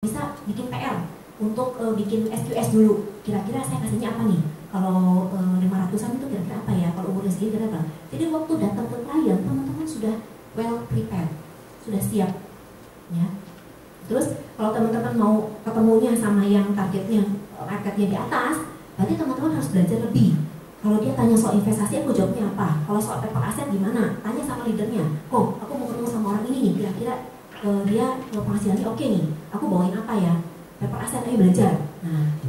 bisa bikin PR untuk bikin SQS dulu. Kira-kira saya kasihnya apa nih? Kalau 500-an itu kira-kira apa ya? Kalau umurnya segini kira-kira apa? Jadi waktu datang ke klien, teman-teman sudah well prepared, sudah siap, ya. Terus kalau teman-teman mau ketemunya sama yang targetnya marketnya di atas, berarti teman-teman harus belajar lebih. Kalau dia tanya soal investasi, aku jawabnya apa? Kalau soal paper aset gimana? Tanya sama leadernya. Kok aku mau ketemu sama orang ini nih, kira-kira dia penghasilannya oke nih. Aku bawain apa ya? Paper aset, ayo belajar. Nah,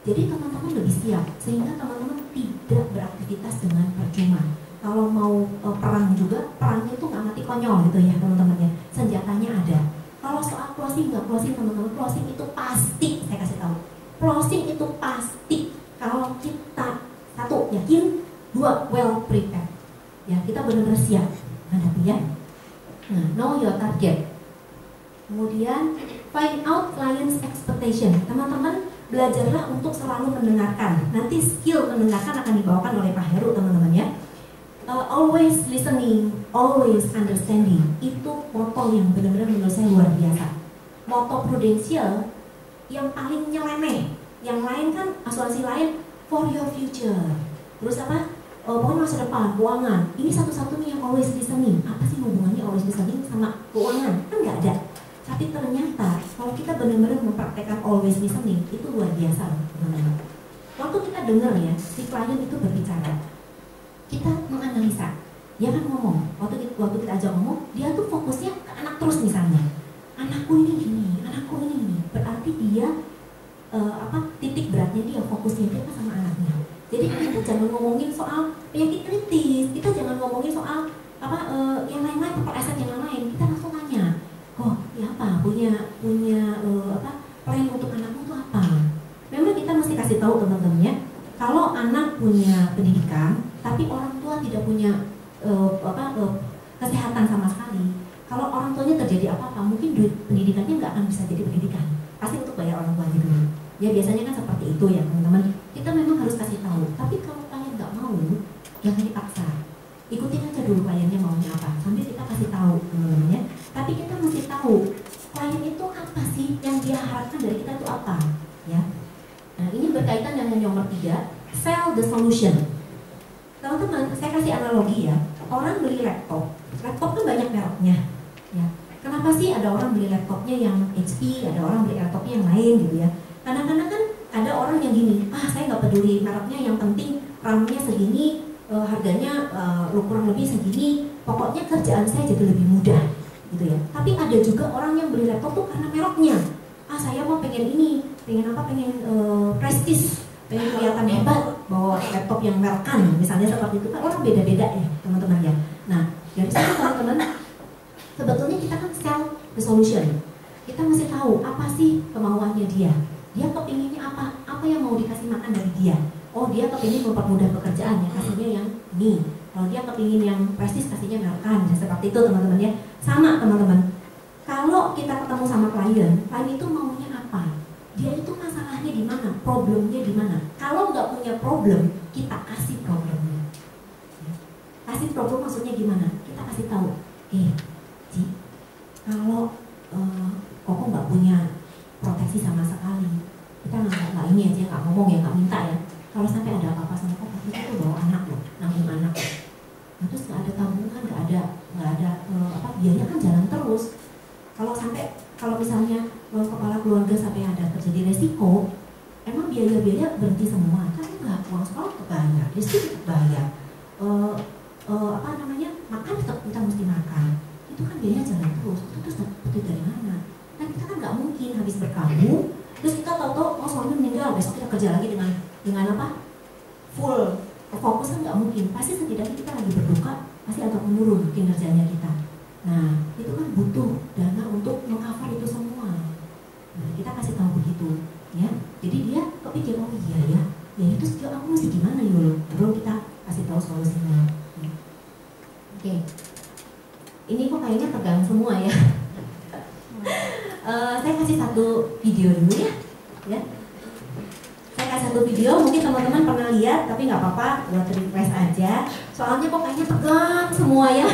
jadi teman-teman lebih siap sehingga teman-teman tidak beraktivitas dengan percuma. Kalau mau perang juga, perangnya itu nggak mati konyol gitu ya teman-teman ya. Senjatanya ada. Kalau soal closing nggak closing teman-teman, closing itu pasti, saya kasih tahu. Closing itu pasti kalau kita satu yakin, dua well prepared. Ya, kita benar-benar siap hadapi ya. Nah, know your target. Kemudian find out client's expectation. Teman-teman belajarlah untuk selalu mendengarkan. Nanti skill mendengarkan akan dibawakan oleh Pak Heru teman-teman ya. Always listening, always understanding. Itu moto yang benar-benar menurut saya luar biasa. Moto Prudential yang paling nyeleneh. Yang lain kan asuransi lain for your future. Terus apa? Pokoknya masa depan, keuangan. Ini satu-satunya yang always listening. Apa sih hubungannya always listening sama keuangan? Kan nggak ada. Tapi ternyata kalau kita benar-benar mempraktekkan always listening, itu luar biasa teman-teman. Waktu kita dengar ya, si klien itu berbicara, kita menganalisa. Dia kan ngomong, waktu kita ajak ngomong, dia tuh fokusnya ke anak terus misalnya. Anakku ini gini, anakku ini gini. Berarti dia titik beratnya dia, fokusnya dia sama anaknya. Jadi kita jangan ngomongin soal penyakit kritis, kita jangan ngomongin soal yang lain-lain, paper aset yang lain. Kita langsung tanya, oh ya apa, punya plan untuk anakmu itu apa? Memang kita mesti kasih tahu teman-teman ya, kalau anak punya pendidikan, tapi orang tua tidak punya kesehatan sama sekali. Kalau orang tuanya terjadi apa-apa, mungkin duit pendidikannya nggak akan bisa jadi pendidikan. Pasti untuk bayar orang tuanya dulu. Ya biasanya kan seperti itu ya teman-teman. Kita memang harus kasih tahu. Tapi kalau klien nggak mau, jangan dipaksa. Ikutin aja dulu kliennya maunya apa. Sambil kita kasih tahu teman-teman ya. Tapi kita mesti tahu klien itu apa sih yang dia harapkan dari kita itu apa, ya. Nah ini berkaitan dengan nomor 3, sell the solution. Teman-teman, saya kasih analogi ya. Orang beli laptop kan banyak mereknya, ya. Kenapa sih ada orang beli laptopnya yang HP, ada orang beli laptopnya yang lain gitu ya? Kadang-kadang kan ada orang yang gini, saya nggak peduli mereknya, yang penting RAM-nya segini, harganya kurang lebih segini, pokoknya kerjaan saya jadi lebih mudah, gitu ya. Tapi ada juga orang yang beli laptop tuh karena mereknya. Saya mau pengen ini, pengen prestis, pengen kelihatan hebat, bawa laptop yang merekan, misalnya seperti itu kan orang beda-beda ya teman-teman ya. Nah dari situ teman-teman, sebetulnya kita kan sell the solution. Kita mesti tahu apa sih kemauannya dia. Dia kepinginnya apa yang mau dikasih makan dari dia. Oh dia kepingin mempermudah pekerjaan ya, kasihnya yang ini. Kalau dia kepingin yang prestis, kasihnya merekan. Ya, seperti itu teman-teman ya. Sama teman-teman. Kalau kita ketemu sama klien itu maunya apa? Dia itu masalahnya di mana? Problemnya di mana? Kalau nggak punya problem, kita kasih problemnya. Kasih problem maksudnya gimana? Kita kasih tahu. Ci, kalau Koko nggak punya proteksi sama sekali, kita nggak ini aja, nggak ngomong ya, nggak minta ya. Kalau sampai ada apa-apa sama Koko, kita tuh bawa anak loh, nanggung anak. Nah, terus nggak ada tabungan, nggak ada biayanya kan jalan terus. Kalau misalnya kepala keluarga sampai ada terjadi resiko, emang biaya-biaya berhenti semua? Kan enggak, uang sekolah tetap bayar, listrik tetap bayar, makan tetap kita mesti makan. Itu kan biayanya jalan terus. Terus dapat dari mana? Nah kita kan nggak mungkin habis berkabung, terus kita tahu-tahu suami meninggal, besok kita kerja lagi dengan full fokus, kan nggak mungkin. Pasti setidaknya kita lagi berduka, pasti agak menurun kinerjanya kita. Nah itu kan butuh dana untuk meng-cover itu semua. Nah kita kasih tahu begitu ya. Jadi dia kepikir, oh iya ya, itu skill aku mesti gimana yul. Baru kita kasih tahu solusinya. Oke. Ini kok kayaknya tegang semua ya. Saya kasih satu video dulu ya. Saya kasih satu video, mungkin teman-teman pernah lihat, tapi nggak apa-apa, buat request aja. Soalnya kok kayaknya tegang semua ya.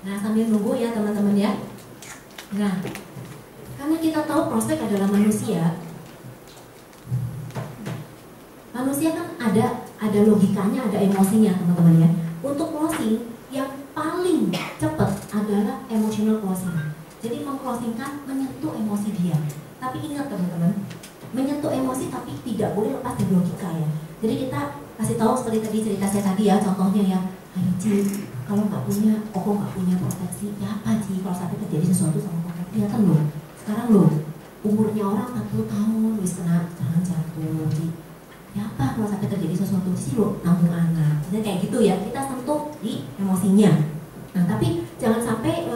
Nah, sambil nunggu ya teman-teman ya. Nah, karena kita tahu prospek adalah manusia. Manusia kan ada logikanya, ada emosinya teman-teman ya. Untuk closing yang paling cepat adalah emotional closing. Jadi mengclosingkan menyentuh emosi dia. Tapi ingat teman-teman, menyentuh emosi tapi tidak boleh lepas dari logika ya. Jadi kita kasih tahu seperti tadi cerita saya tadi ya, contohnya ya, ayo Ci, kalau nggak punya, Koko nggak punya proteksi, ya apa Ci, kalau sampai terjadi sesuatu sama Koko, kelihatan loh, sekarang loh, umurnya orang 40 tahun, wis kena serangan jantung, Ci. Ya apa kalau sampai terjadi sesuatu sih lo nanggung anak, jadi kayak gitu ya, kita sentuh di emosinya. Nah tapi jangan sampai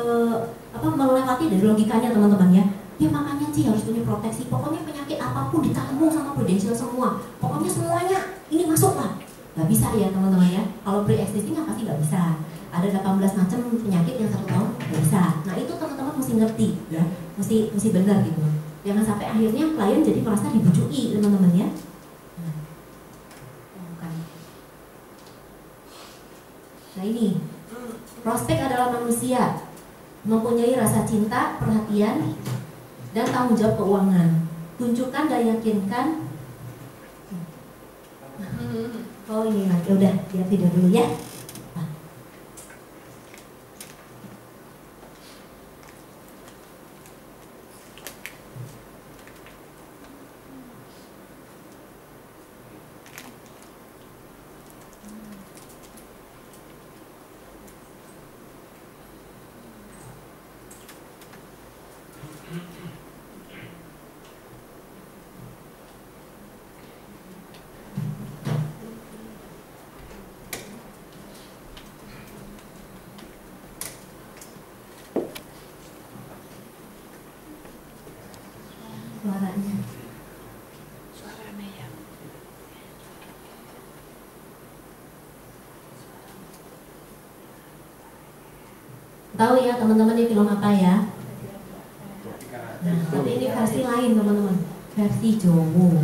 melewati dari logikanya teman-teman ya. Ya makanya sih harus punya proteksi, pokoknya penyakit apapun ditanggung sama Prudential semua, pokoknya semuanya ini masuk lah. Gak bisa ya teman-teman ya, kalau pre-existing kan pasti gak bisa. Ada 18 macam penyakit yang 1 tahun gak bisa. Nah itu teman-teman mesti ngerti ya, mesti benar gitu. Jangan sampai akhirnya klien jadi merasa dibujuki teman-teman ya. Nah ini, prospek adalah manusia, mempunyai rasa cinta, perhatian, dan tanggung jawab keuangan. Tunjukkan dan yakinkan. Oh ini ya udah, lihat video dulu ya. Suaranya ya. Tahu ya teman-teman ini film apa ya? Nah, tapi ini versi lain teman-teman, versi Jowo.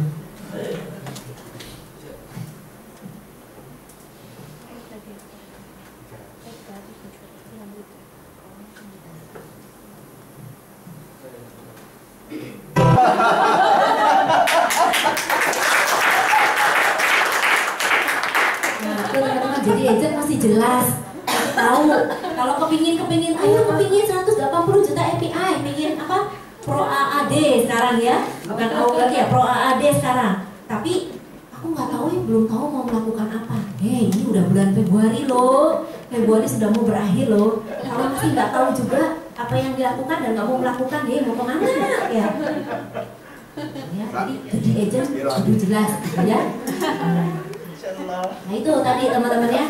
Nah, itu teman-teman jadi agent masih jelas. Tahu kalau kepingin ayo kepingin 180 juta API, pingin apa Pro AAD sekarang ya, bukan AU lagi ya, Pro AAD sekarang. Tapi aku nggak tahu ya, belum tahu mau melakukan apa. Ini udah bulan Februari loh, Februari sudah mau berakhir loh. Kalau masih nggak tahu juga apa yang dilakukan dan nggak mau melakukan, mau kemana ya? Ya, jadi agent lebih jelas gitu ya. Nah itu tadi teman-teman ya,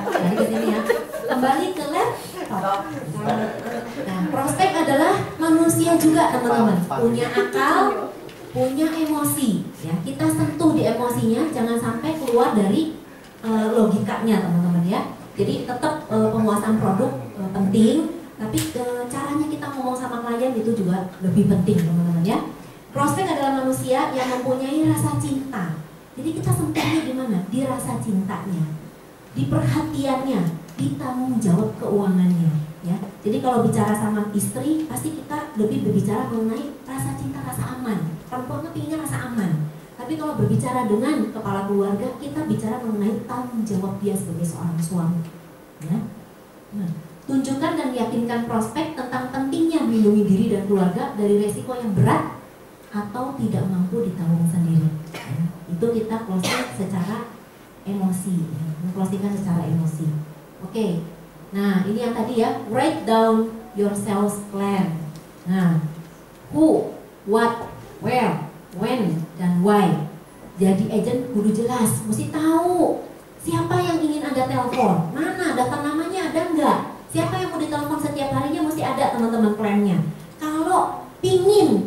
dari ke sini ya. Kembali ke laptop. Nah, prospek adalah manusia juga teman-teman, punya akal, punya emosi. Ya, kita sentuh di emosinya, jangan sampai keluar dari logikanya teman-teman ya. Jadi tetap penguasaan produk penting, tapi caranya kita ngomong sama klien itu juga lebih penting teman-teman ya. Prospek adalah manusia yang mempunyai rasa cinta. Jadi kita sentuhnya di mana? Di rasa cintanya, di perhatiannya, di tanggung jawab keuangannya. Ya, jadi kalau bicara sama istri, pasti kita lebih berbicara mengenai rasa cinta, rasa aman. Perempuan kan pinginnya rasa aman. Tapi kalau berbicara dengan kepala keluarga, kita bicara mengenai tanggung jawab dia sebagai seorang suami. Ya. Nah, tunjukkan dan yakinkan prospek tentang pentingnya melindungi diri dan keluarga dari resiko yang berat atau tidak mampu ditanggung sendiri. Ya. Itu kita closing secara emosi, ya. Closingkan secara emosi. Oke. Nah, ini yang tadi ya, write down your sales plan. Nah, who, what, where, when, dan why. Jadi agent kudu jelas, mesti tahu siapa yang ingin Anda telepon, mana data namanya ada enggak, siapa yang mau ditelepon setiap harinya mesti ada teman-teman plannya. Kalau pingin,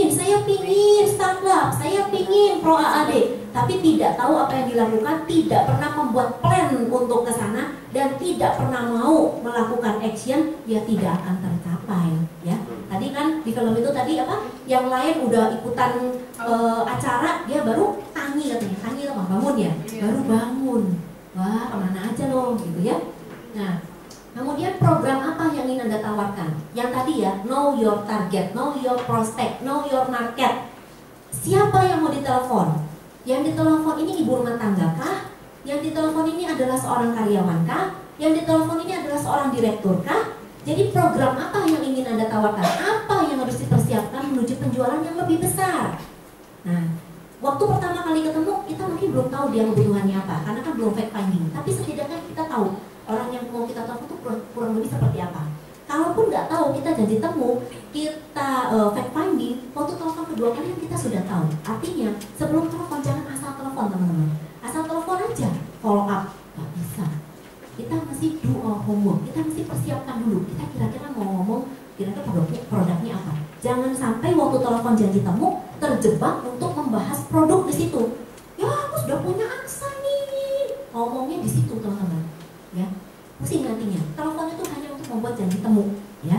saya pingin startup, saya pingin Pro AAD, tapi tidak tahu apa yang dilakukan, tidak pernah membuat plan untuk ke sana, dan tidak pernah mau melakukan action, ya tidak akan tercapai. Ya, tadi kan di film itu tadi apa? Yang lain udah ikutan acara, dia baru tangi katanya, tangi apa? Bangun ya, baru bangun. Wah, kemana aja loh, gitu ya. Nah, Kemudian program apa yang ingin Anda tawarkan? Yang tadi ya, know your target, know your prospect, know your market. Siapa yang mau ditelepon? Yang ditelepon ini ibu rumah tangga kah? Yang ditelepon ini adalah seorang karyawan kah? Yang ditelepon ini adalah seorang direktur kah? Jadi program apa yang ingin Anda tawarkan? Apa yang harus dipersiapkan menuju penjualan yang lebih besar? Nah, waktu pertama kali ketemu, kita mungkin belum tahu dia kebutuhannya apa, karena kan belum fact finding. Tapi setidaknya kita tahu orang yang mau kita telepon itu kurang lebih seperti apa. Kalaupun nggak tahu, kita janji temu, kita fact finding, waktu telepon kedua kali kita sudah tahu. Artinya, sebelum telepon jangan asal telepon teman-teman. Asal telepon aja, follow up, nggak bisa. Kita mesti do our homework, kita mesti persiapkan dulu. Kita kira-kira mau ngomong, kira-kira produknya apa. Jangan sampai waktu telepon janji temu, terjebak untuk membahas produk di situ. Ya, aku sudah punya aksa nih. Ngomongnya di situ teman-teman. Ya, pusing nantinya. Telepon itu hanya untuk membuat janji temu. Ya.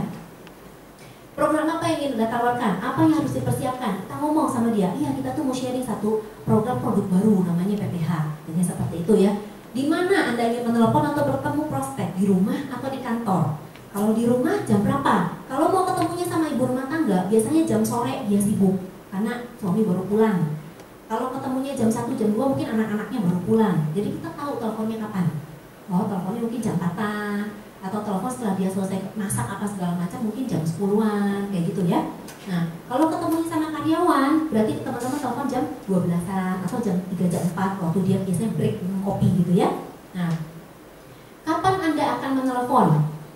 Program apa yang ingin Anda tawarkan? Apa yang harus dipersiapkan? Kita ngomong sama dia, iya kita tuh mau sharing satu program produk baru namanya PPH. Jadi seperti itu ya. Di mana Anda ingin menelepon atau bertemu prospek? Di rumah atau di kantor? Kalau di rumah jam berapa? Kalau mau ketemunya sama ibu rumah tangga, biasanya jam sore dia sibuk karena suami baru pulang. Kalau ketemunya jam 1, jam 2 mungkin anak-anaknya baru pulang. Jadi kita tahu teleponnya kapan. Oh, teleponnya mungkin jam 4 atau telepon setelah dia selesai masak apa segala macam mungkin jam 10-an kayak gitu ya. Nah, kalau ketemunya sama karyawan, berarti teman-teman telepon jam 12-an atau jam 3, jam 4 waktu dia biasanya break minum kopi gitu ya. Nah, kapan Anda akan menelepon?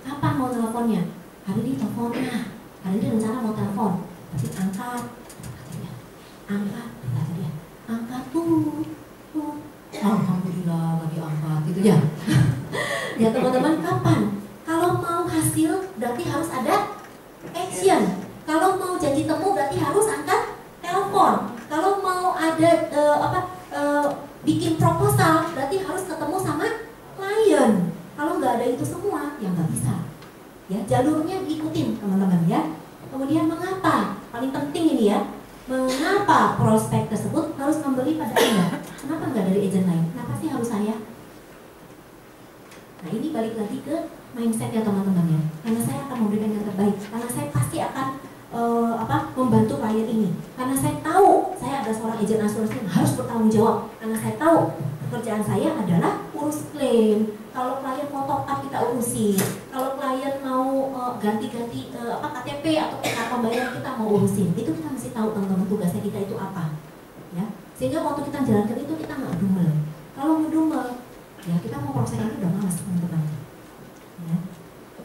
Kapan mau teleponnya? Hari ini telepon, hari ini rencana mau telepon. Pasti angkat, kata dia. Angkat tuh. Alhamdulillah lagi angkat gitu ya. Ya teman-teman, kapan? Kalau mau hasil berarti harus ada action. Kalau mau janji temu berarti harus angkat telepon. Kalau mau ada bikin proposal berarti harus ketemu sama klien. Kalau nggak ada itu semua, ya nggak bisa. Ya, jalurnya diikutin teman-teman ya. Kemudian mengapa? Paling penting ini ya. Mengapa prospek tersebut harus membeli pada Anda? Kenapa nggak dari agent lain? Kenapa sih harus saya? Nah, ini balik lagi ke mindset ya teman-teman ya. Karena saya akan memberikan yang terbaik. Karena saya pasti akan membantu klien ini. Karena saya tahu saya ada seorang agent asuransi yang harus bertanggung jawab. Karena saya tahu pekerjaan saya adalah urus klaim. Kalau klien mau top up kita urusin. Kalau klien mau ganti-ganti KTP atau kartu pembayaran kita mau urusin. Itu kita mesti tahu teman-teman tugasnya kita itu apa. Ya. Sehingga waktu kita jalankan itu kita nggak dumel. Kalau ngedumel, ya kita mau prosesnya itu udah malas teman-teman. Ya.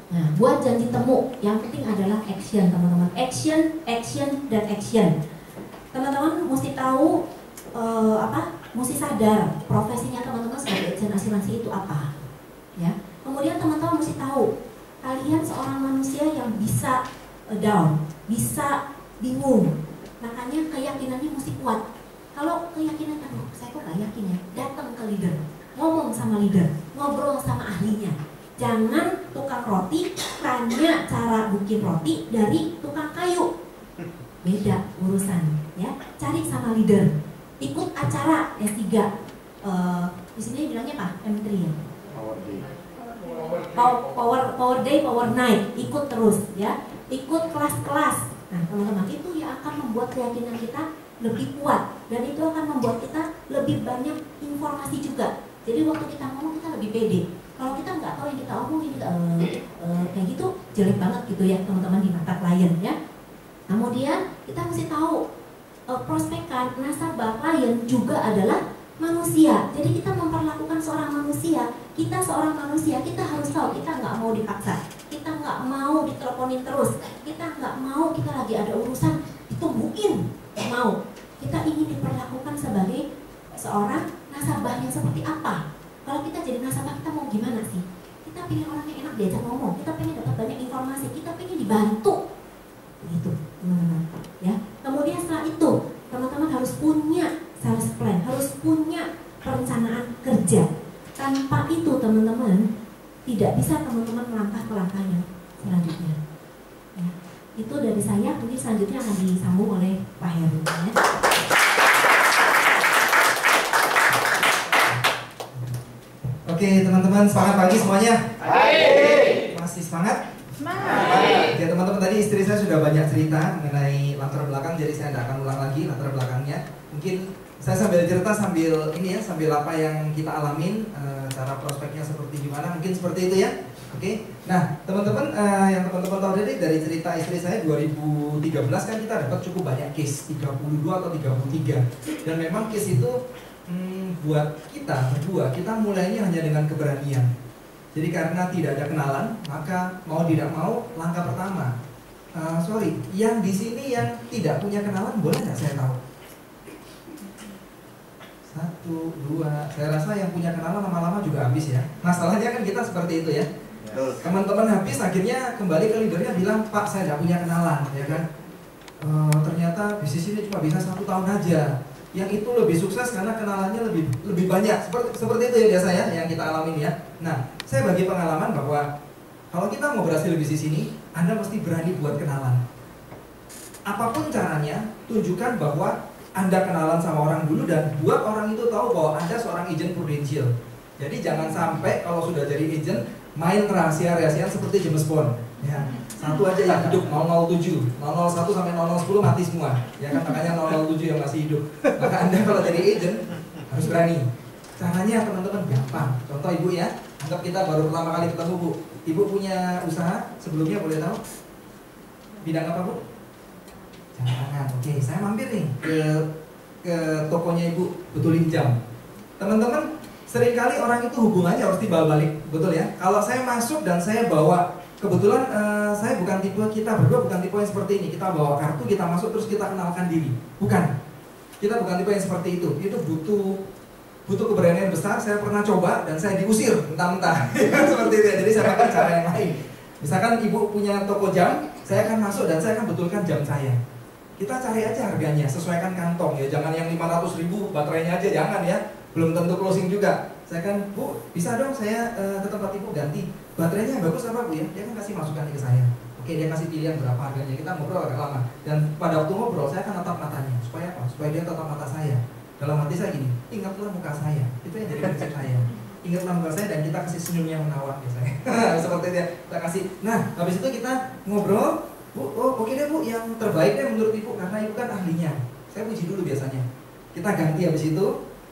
Nah, buat janji temu, yang penting adalah action teman-teman. Action, dan action. Teman-teman mesti tahu mesti sadar profesinya teman-teman sebagai agent asuransi itu apa. Ya. Kemudian teman-teman mesti tahu kalian seorang manusia yang bisa down, bisa bingung. Makanya keyakinannya mesti kuat. Kalau keyakinan, aduh saya kok gak yakin ya, datang ke leader, ngomong sama leader, ngobrol sama ahlinya. Jangan tukang roti tanya cara bikin roti dari tukang kayu. Beda urusan ya. Cari sama leader. Ikut acara S3. Di sini bilangnya apa? M3 ya. Power Day, Power Night. Ikut terus ya. Ikut kelas-kelas. Nah, teman-teman, itu yang akan membuat keyakinan kita lebih kuat dan itu akan membuat kita lebih banyak informasi juga. Jadi waktu kita ngomong kita lebih pede. Kalau kita nggak tahu yang kita omongin kayak gitu jelek banget gitu ya teman-teman di mata klien ya. Kemudian kita mesti tahu prospekan nasabah klien juga adalah manusia. Jadi kita memperlakukan seorang manusia. Kita seorang manusia, kita harus tahu kita nggak mau dipaksa. Kita nggak mau diteleponin terus. Kita nggak mau kita lagi ada urusan ditungguin. Nggak mau. Kita ingin diperlakukan sebagai seorang nasabah yang seperti apa. Kalau kita jadi nasabah, kita mau gimana sih? Kita pengen orang yang enak diajak ngomong, kita pengen dapat banyak informasi, kita pengen dibantu. Begitu, teman-teman. Ya. Kemudian setelah itu, teman-teman harus punya sales plan, harus punya perencanaan kerja. Tanpa itu, teman-teman, tidak bisa teman-teman melangkah ke langkah yang selanjutnya. Ya. Itu dari saya, mungkin selanjutnya akan disambung oleh Pak Heru. Ya. Oke teman-teman, selamat pagi semuanya. Hai. Semangat? Semangat. Ya teman-teman, tadi istri saya sudah banyak cerita mengenai latar belakang, jadi saya tidak akan ulang lagi latar belakangnya. Mungkin saya sambil cerita sambil ini ya, sambil apa yang kita alamin, cara prospeknya seperti gimana, mungkin seperti itu ya. Oke. Nah teman-teman, yang teman-teman tahu dari cerita istri saya 2013 kan kita dapat cukup banyak case, 32 atau 33. Dan memang case itu buat kita berdua, kita mulainya hanya dengan keberanian. Jadi karena tidak ada kenalan, maka mau tidak mau langkah pertama. Yang di sini yang tidak punya kenalan boleh nggak saya tahu? 1, 2, saya rasa yang punya kenalan lama-lama juga habis ya. Masalahnya kan kita seperti itu ya. Teman-teman habis, akhirnya kembali ke leadernya bilang, Pak saya tidak punya kenalan, ya kan? Ternyata bisnis ini cuma bisa 1 tahun aja. Yang itu lebih sukses karena kenalannya lebih banyak. Seperti itu ya biasa ya yang kita alami ya. Nah, saya bagi pengalaman bahwa kalau kita mau berhasil di bisnis ini, Anda mesti berani buat kenalan. Apapun caranya, tunjukkan bahwa Anda kenalan sama orang dulu dan buat orang itu tahu bahwa Anda seorang agent Prudential. Jadi jangan sampai kalau sudah jadi agent main rahasia-rahasiaan seperti James Bond. Ya, satu aja yang hidup, 007, 001 sampai 0010 mati semua. Ya kan, makanya 007 yang masih hidup. Maka Anda kalau jadi agent harus berani. Caranya teman-teman gampang. Contoh ibu ya, anggap kita baru pertama kali ketemu bu. Ibu punya usaha sebelumnya, boleh tahu? Bidang apa bu? Jangan. Oke, saya mampir nih ke tokonya ibu, betulin jam. Teman-teman, seringkali orang itu hubungannya harus timbal balik, betul ya? Kalau saya masuk dan saya bawa, kebetulan saya bukan tipe, kita berdua bukan tipe yang seperti ini. Kita bawa kartu, kita masuk terus kita kenalkan diri. Bukan. Kita bukan tipe yang seperti itu. Itu butuh keberanian besar. Saya pernah coba dan saya diusir mentah-mentah. Seperti itu ya. Jadi saya pakai cara yang lain. Misalkan ibu punya toko jam, saya akan masuk dan saya akan betulkan jam saya. Kita cari aja harganya, sesuaikan kantong ya. Jangan yang 500.000 baterainya aja, jangan ya. Belum tentu closing juga. Saya kan, bu, bisa dong saya ke tempat ibu ganti baterainya yang bagus apa bu ya? Dia kan kasih masukan ke saya. Oke, dia kasih pilihan berapa harganya. Kita ngobrol agak lama. Dan pada waktu ngobrol saya akan tatap matanya. Supaya apa? Supaya dia tatap mata saya. Dalam hati saya gini, ingatlah muka saya. Itu yang jadi prinsip saya. Ingatlah muka saya dan kita kasih senyum yang menawan biasanya. Seperti itu ya. Kita kasih. Nah, habis itu kita ngobrol. Bu, oke deh bu, yang terbaik deh menurut ibu karena ibu kan ahlinya. Saya puji dulu biasanya. Kita ganti habis itu.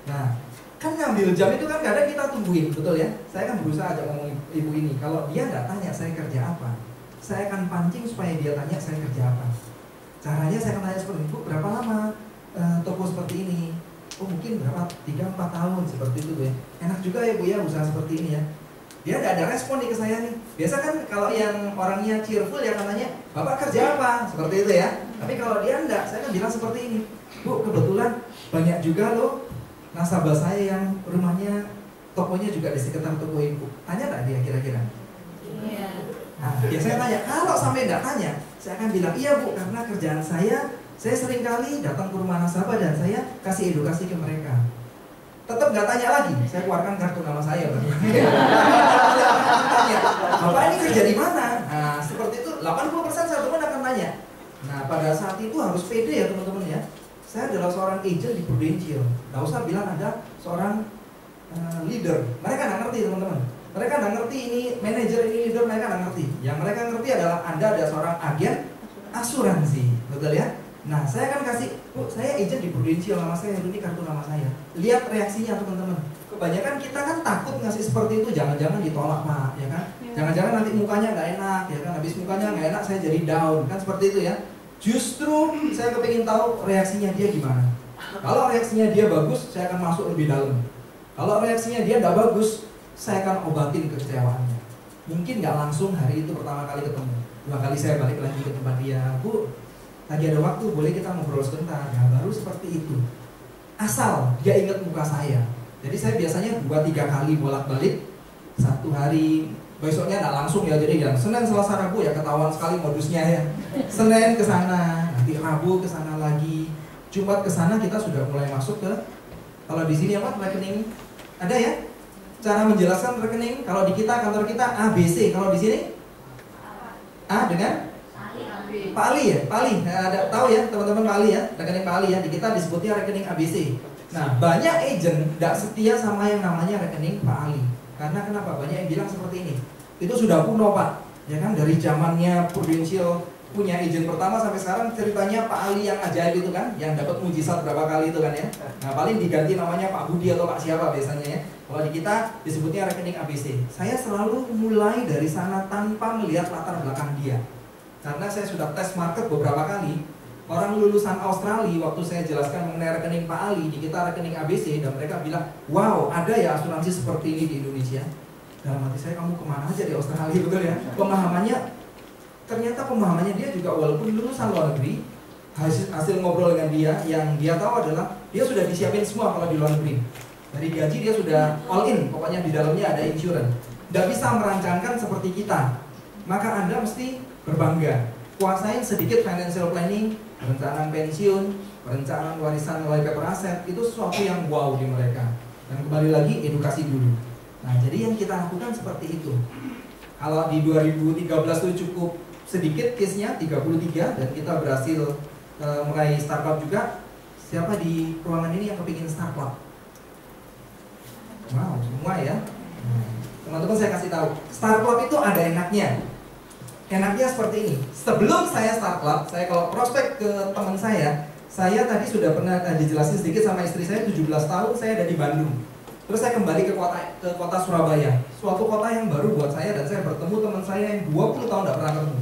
Nah, kan ngambil jam itu kan kadang kita tungguin, betul ya? Saya kan berusaha ajak ngomong ibu ini. Kalau dia nggak tanya saya kerja apa, saya akan pancing supaya dia tanya saya kerja apa. Caranya saya akan tanya seperti ibu, berapa lama toko seperti ini? Oh mungkin berapa, 3-4 tahun seperti itu ya. Enak juga ya bu ya usaha seperti ini ya. Dia nggak ada respon nih ke saya nih. Biasa kan kalau yang orangnya cheerful ya katanya, bapak kerja apa? Seperti itu ya. Tapi kalau dia enggak, saya kan bilang seperti ini. Bu, kebetulan banyak juga loh nasabah saya yang rumahnya, tokonya juga di sekitar toko ibu. Tanya nggak dia kira-kira? Iya. Nah, biasanya tanya. Kalau sampai nggak tanya, saya akan bilang, iya bu, karena kerjaan saya sering kali datang ke rumah nasabah dan saya kasih edukasi ke mereka. Tetap nggak tanya lagi, saya keluarkan kartu nama saya. Tanya, bapak ini kerja di mana? Nah, seperti itu, 80% saya teman akan tanya. Nah, pada saat itu harus pede ya teman-teman ya. Saya adalah seorang agent di Prudential. Nggak usah bilang Anda seorang leader. Mereka nggak ngerti teman-teman. Mereka nggak ngerti ini manajer, ini leader, mereka nggak ngerti. Yang mereka ngerti adalah Anda ada seorang agen asuransi, betul ya? Nah, saya akan kasih, bu, saya agent di Prudential, nama saya ini kartu nama saya. Lihat reaksinya teman-teman. Kebanyakan kita kan takut ngasih seperti itu, jangan-jangan ditolak pak, ya kan? Jangan-jangan nanti mukanya nggak enak, ya kan? Habis mukanya nggak enak, saya jadi down, kan seperti itu ya? Justru saya kepingin tahu reaksinya dia gimana. Kalau reaksinya dia bagus, saya akan masuk lebih dalam. Kalau reaksinya dia nggak bagus, saya akan obatin kekecewaannya. Mungkin nggak langsung hari itu pertama kali ketemu. 2 kali saya balik lagi ke tempat dia, bu, lagi ada waktu, boleh kita ngobrol sebentar. Nah, baru seperti itu. Asal dia ingat muka saya. Jadi saya biasanya 2-3 kali bolak-balik. 1 hari, besoknya nggak langsung ya. Jadi ya Senin, Selasa, Rabu ya ketahuan sekali modusnya ya. Senin ke sana, nanti Rabu ke sana lagi. Jumat ke sana kita sudah mulai masuk ke, kalau di sini apa, rekening ada ya? Cara menjelaskan rekening. Kalau di kita, kantor kita ABC. Kalau di sini A dengan Pak Ali ya, Pak Ali, ada tahu ya teman-teman Pak Ali ya, rekening Pak Ali ya, di kita disebutnya rekening ABC. Nah, banyak agent tidak setia sama yang namanya rekening Pak Ali. Karena kenapa? Banyak yang bilang seperti ini, itu sudah kuno pak, Ya kan, dari zamannya Prudential punya agent pertama sampai sekarang ceritanya Pak Ali yang ajaib itu kan, yang dapat mujizat berapa kali itu kan ya. Nah, paling diganti namanya Pak Budi atau Pak siapa biasanya ya. Kalau di kita disebutnya rekening ABC. Saya selalu mulai dari sana tanpa melihat latar belakang dia. Karena saya sudah tes market beberapa kali. Orang lulusan Australia waktu saya jelaskan mengenai rekening Pak Ali, di kita rekening ABC, dan mereka bilang, wow, ada ya asuransi seperti ini di Indonesia. Dalam hati saya, kamu kemana aja di Australia, betul ya? Ternyata pemahamannya dia juga walaupun lulusan luar negeri, hasil ngobrol dengan dia, yang dia tahu adalah dia sudah disiapin semua kalau di luar negeri. Dari gaji dia sudah all in, pokoknya di dalamnya ada insurance. Tidak bisa merancangkan seperti kita. Maka Anda mesti berbangga. Kuasain sedikit financial planning, perencanaan pensiun, perencanaan warisan melalui paper aset, itu sesuatu yang wow di mereka. Dan kembali lagi, edukasi dulu. Nah, jadi yang kita lakukan seperti itu. Kalau di 2013 itu cukup sedikit case-nya, 33, dan kita berhasil meraih startup juga. Siapa di ruangan ini yang kepingin startup? Wow, semua ya. Teman-teman saya kasih tahu, startup itu ada enaknya. Enaknya seperti ini. Sebelum saya startup, saya kalau prospek ke teman saya tadi sudah pernah dijelasin sedikit sama istri saya, 17 tahun saya ada di Bandung. Terus saya kembali ke kota Surabaya, suatu kota yang baru buat saya, dan saya bertemu teman saya yang 20 tahun tidak pernah ketemu.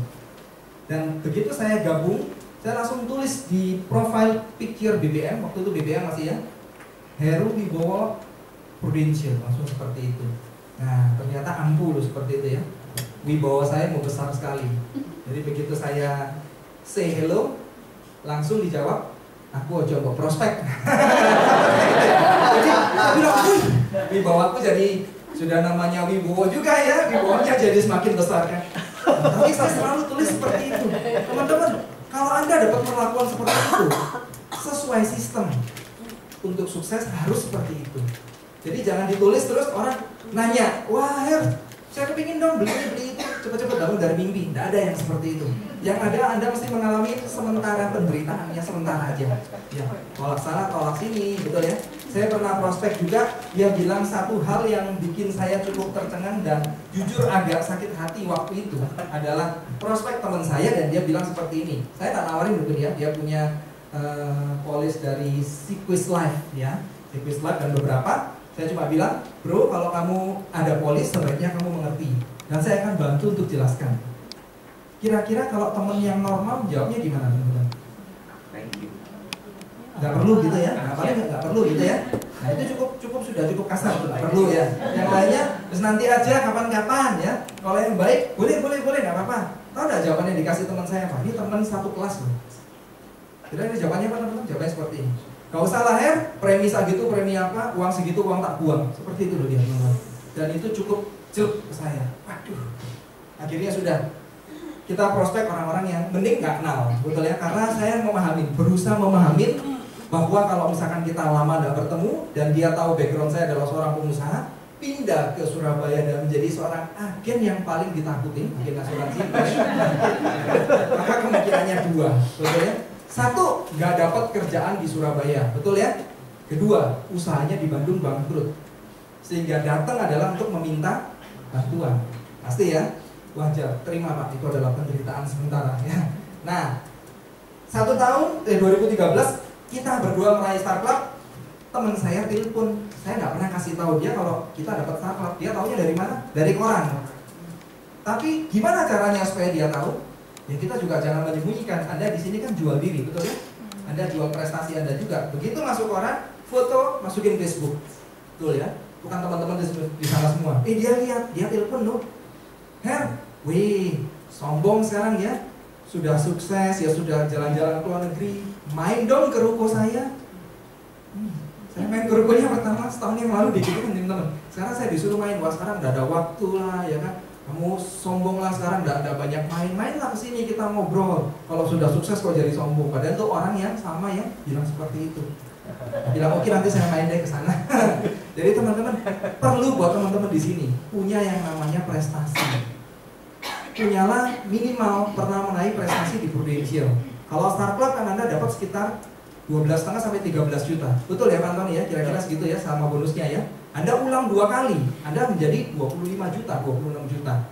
Dan begitu saya gabung, saya langsung tulis di profile picture BBM, waktu itu BBM masih ya, Heru Wibowo Prudential, langsung seperti itu. Nah, ternyata ampuh loh seperti itu ya. Wibowo saya mau besar sekali. Jadi begitu saya say hello, langsung dijawab, aku coba prospek. Jadi saya bilang, Wibowo aku jadi sudah namanya Wibowo juga ya, Wibowonya jadi semakin besar kan. Tapi saya selalu tulis seperti itu. Teman-teman, kalau Anda dapat perlakuan seperti itu, sesuai sistem, untuk sukses harus seperti itu. Jadi jangan ditulis terus orang nanya, wah Her, saya kepingin dong beli itu, cepet-cepet bangun dari mimpi. Tidak ada yang seperti itu. Yang ada Anda mesti mengalami sementara penderitaannya sementara aja. Ya, tolak sana, tolak sini, betul ya. Saya pernah prospek juga, dia bilang satu hal yang bikin saya cukup tercengang dan jujur agak sakit hati waktu itu adalah prospek teman saya, dan dia bilang seperti ini. Saya tak nawarin mungkin ya, dia punya polis dari Sequis Life ya, Sequis Life dan beberapa. Saya cuma bilang, bro, kalau kamu ada polis sebaiknya kamu mengerti, dan saya akan bantu untuk jelaskan. Kira-kira kalau teman yang normal jawabnya gimana teman-teman? Nggak perlu gitu ya, nggak perlu gitu ya. Nah itu sudah cukup kasar, nggak perlu ya. Yang lainnya, terus nanti aja kapan-kapan ya. Kalau yang baik, boleh, nggak apa-apa. Tahu nggak jawabannya dikasih teman saya Pak? Ini teman satu kelas loh. Kira-kira jawabannya apa teman-teman? Jawabannya seperti ini. Gak usah lah Her, premi segitu, premi apa, uang segitu, uang tak buang. Seperti itu loh dia teman-teman. Dan itu cukup jelek ke saya. Waduh. Akhirnya sudah. Kita prospek orang-orang yang mending nggak kenal, betul ya? Karena saya berusaha memahami bahwa kalau misalkan kita lama tidak bertemu dan dia tahu background saya adalah seorang pengusaha, pindah ke Surabaya dan menjadi seorang agen yang paling ditakutin, agen asuransi, maka kemungkinannya dua, betul ya? Satu, nggak dapat kerjaan di Surabaya, betul ya? Kedua, usahanya di Bandung bangkrut, sehingga datang adalah untuk meminta bantuan, pasti ya? Wajar, terima Pak, itu adalah penderitaan sementara ya. Nah, 2013 kita berdua meraih startup. Teman saya telepon, saya nggak pernah kasih tahu dia kalau kita dapat startup. Dia taunya dari mana? Dari koran. Tapi gimana caranya supaya dia tahu? Ya kita juga jangan menyembunyikan. Anda di sini kan jual diri, betul ya? Anda jual prestasi Anda juga. Begitu masuk koran, foto masukin Facebook, betul ya? Bukan teman-teman di sana semua. Dia lihat, dia telepon loh. Her, wih, sombong sekarang ya. Sudah sukses ya, sudah jalan-jalan ke luar negeri. Main dong ke ruko saya. Saya main ke rukonya pertama setahun yang lalu dikirim teman-teman. Sekarang saya disuruh main, wah sekarang udah ada waktu lah ya kan. Kamu sombong lah sekarang, udah ada banyak main lah kesini kita ngobrol. Kalau sudah sukses kok jadi sombong. Padahal tuh orang yang sama yang bilang seperti itu. Bilang oke nanti saya main deh ke sana. Jadi teman-teman perlu buat teman-teman di sini punya yang namanya prestasi. Punyalah minimal pernah meraih prestasi di Prudential. Kalau startup kan Anda dapat sekitar 12,5 sampai 13 juta. Betul ya Pak Antoni ya? Kira-kira segitu ya sama bonusnya ya. Anda ulang 2 kali, Anda menjadi 25 juta, 26 juta.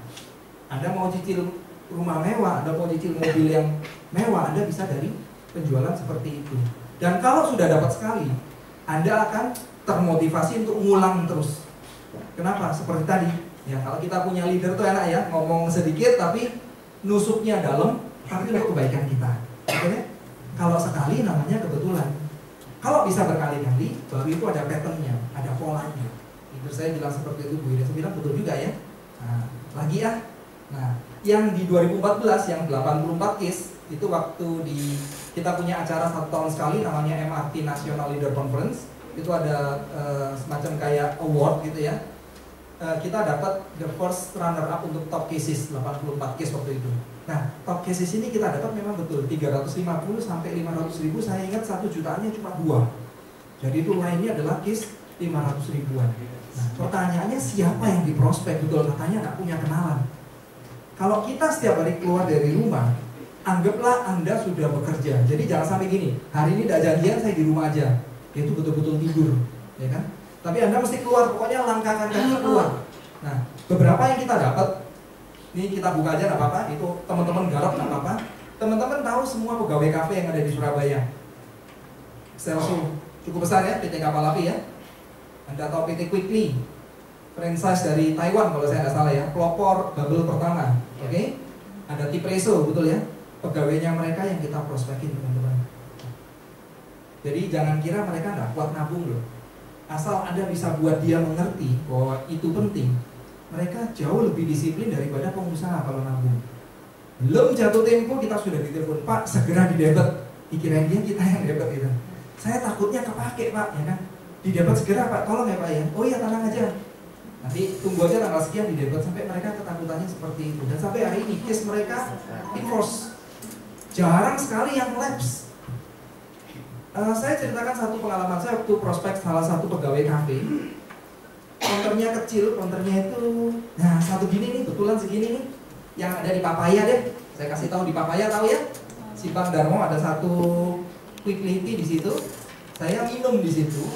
Anda mau cicil rumah mewah, Anda mau cicil mobil yang mewah, Anda bisa dari penjualan seperti itu. Dan kalau sudah dapat sekali, Anda akan termotivasi untuk ngulang terus. Kenapa? Seperti tadi, ya kalau kita punya leader tuh enak ya, ngomong sedikit tapi nusuknya dalam, tapi untuk kebaikan kita. Oke? Kalau sekali namanya kebetulan. Kalau bisa berkali-kali, baru itu ada patternnya, ada polanya. Leader saya bilang seperti itu, Bu Ida. Saya bilang betul juga ya. Nah, lagi ya. Nah, yang di 2014 yang 84 case itu waktu kita punya acara 1 tahun sekali namanya MRT National Leader Conference. Itu ada semacam kayak award gitu ya. Kita dapat the first runner up untuk top cases 84 case waktu itu. Nah, top cases ini kita dapat memang betul 350 sampai 500 ribu. Saya ingat 1 jutaannya cuma 2. Jadi itu lainnya adalah case 500 ribuan. Nah, pertanyaannya siapa yang diprospek? Betul katanya nggak punya kenalan. Kalau kita setiap hari keluar dari rumah, anggaplah Anda sudah bekerja. Jadi jangan sampai gini, hari ini tidak janjian saya di rumah aja. Itu betul-betul tidur, ya kan? Tapi Anda mesti keluar, pokoknya langkahkan kaki keluar. Nah, beberapa yang kita dapat, ini kita buka aja nggak apa-apa. Itu teman-teman garap nggak apa-apa. Teman-teman tahu semua pegawai kafe yang ada di Surabaya. Selsu cukup besar ya, PT Kapal Api ya. Anda tahu PT Quickly, franchise dari Taiwan kalau saya nggak salah ya, pelopor bubble pertama, oke? Ada Tipreso, betul ya? Pegawainya mereka yang kita prospekin teman-teman. Jadi jangan kira mereka nggak kuat nabung loh. Asal Anda bisa buat dia mengerti bahwa itu penting, mereka jauh lebih disiplin daripada pengusaha kalau nabung. Belum jatuh tempo kita sudah ditelepon, Pak segera didebet. Dikirain dia kita yang debet gitu. Saya takutnya kepake Pak, ya kan? Didebet segera Pak, tolong ya Pak ya. Oh iya tenang aja. Nanti tunggu aja tanggal sekian didebet, sampai mereka ketakutannya seperti itu. Dan sampai hari ini case mereka enforce. Jarang sekali yang lapse. Saya ceritakan satu pengalaman saya waktu prospek salah satu pegawai kafe. Counternya kecil, counternya itu nah satu gini nih, betulan segini nih. Yang ada di Papaya deh. Saya kasih tahu di Papaya, tahu ya? Si Bang Darmo ada satu Quickly di situ. Saya minum di situ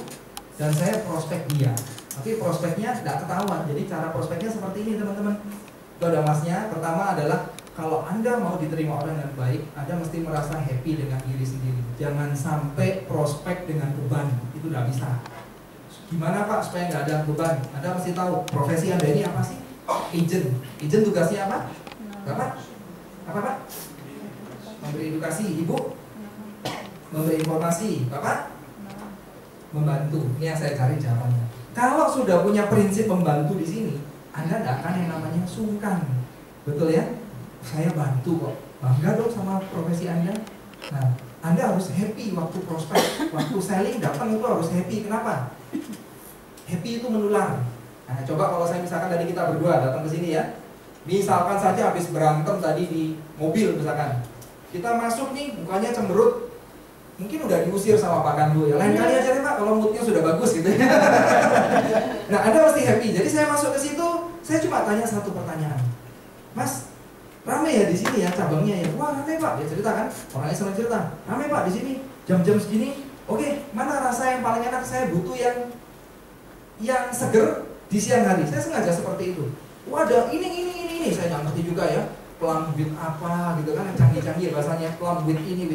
dan saya prospek dia. Tapi prospeknya tidak ketahuan. Jadi cara prospeknya seperti ini teman-teman. Itu ada masnya. Pertama adalah kalau Anda mau diterima orang yang baik, Anda mesti merasa happy dengan diri sendiri. Jangan sampai prospek dengan beban. Itu tidak bisa. Gimana Pak supaya nggak ada beban? Anda mesti tahu profesi Anda ini apa sih? Agent. Agent tugasnya apa? Bapak? Apa Pak? Memberi edukasi. Ibu? Memberi informasi. Bapak? Membantu. Ini yang saya cari jawabannya. Kalau sudah punya prinsip membantu di sini, Anda tidak akan yang namanya sungkan, betul ya? Saya bantu kok, bangga dong sama profesi Anda. Nah, Anda harus happy waktu prospek, waktu selling datang itu harus happy. Kenapa? Happy itu menular. Nah, coba kalau saya misalkan dari kita berdua datang ke sini ya, misalkan saja habis berantem tadi di mobil misalkan, kita masuk nih, mukanya cemberut. Mungkin udah diusir sama Pak Kandu ya. Lain kali aja deh Pak, kalau moodnya sudah bagus gitu ya. Nah, Anda pasti happy. Jadi saya masuk ke situ, saya cuma tanya satu pertanyaan. Mas, rame ya di sini ya cabangnya ya? Wah rame Pak, dia cerita kan. Orangnya senang cerita. Rame Pak di sini, jam-jam segini. Oke, mana rasa yang paling enak? Saya butuh yang seger di siang hari. Saya sengaja seperti itu. Wah ada ini. Saya nggak ngerti juga ya. Plum with apa gitu kan, yang canggih-canggih bahasanya, plum with ini.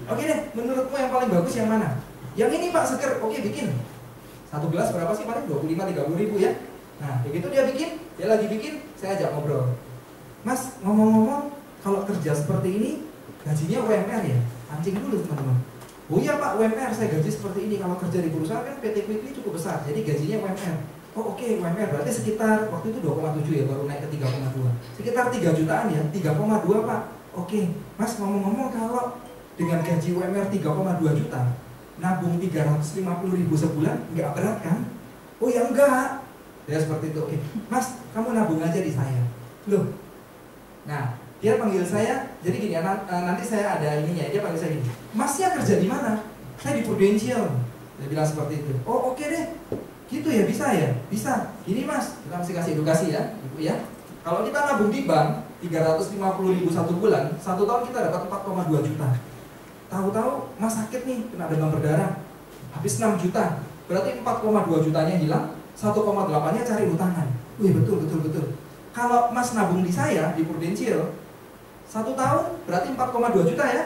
Oke deh, menurutmu yang paling bagus yang mana? Yang ini Pak seger, oke bikin. Satu gelas berapa sih paling? 25-30 ribu ya. Nah begitu dia lagi bikin, saya ajak ngobrol. Mas, ngomong-ngomong, kalau kerja seperti ini, gajinya UMR ya? Pancing dulu teman-teman. Oh iya Pak, UMR saya gaji seperti ini. Kalau kerja di perusahaan kan PT Quickly cukup besar, jadi gajinya UMR. Oh oke, UMR berarti sekitar waktu itu 2,7 ya, baru naik ke 3,2. Sekitar 3 jutaan ya, 3,2 Pak. Oke, Mas ngomong-ngomong kalau dengan gaji UMR 3,2 juta, nabung 350 ribu sebulan, nggak berat kan? Oh ya enggak. Ya seperti itu. Oke, Mas kamu nabung aja di saya. Loh. Nah, dia panggil saya, jadi gini, nanti saya ada ininya, dia panggil saya gini. Masnya kerja di mana? Saya di Prudential. Dia bilang seperti itu. Oh oke deh. Gitu ya, bisa ya? Bisa. Ini Mas, kita mesti kasih edukasi ya, Ibu ya. Kalau kita nabung di bank 350 ribu satu bulan, 1 tahun kita dapat 4,2 juta. Tahu-tahu Mas sakit nih, kena demam berdarah, habis 6 juta. Berarti 4,2 jutanya hilang, 1,8-nya cari utangan. Wih betul. Kalau Mas nabung di saya, di Prudential, 1 tahun berarti 4,2 juta ya.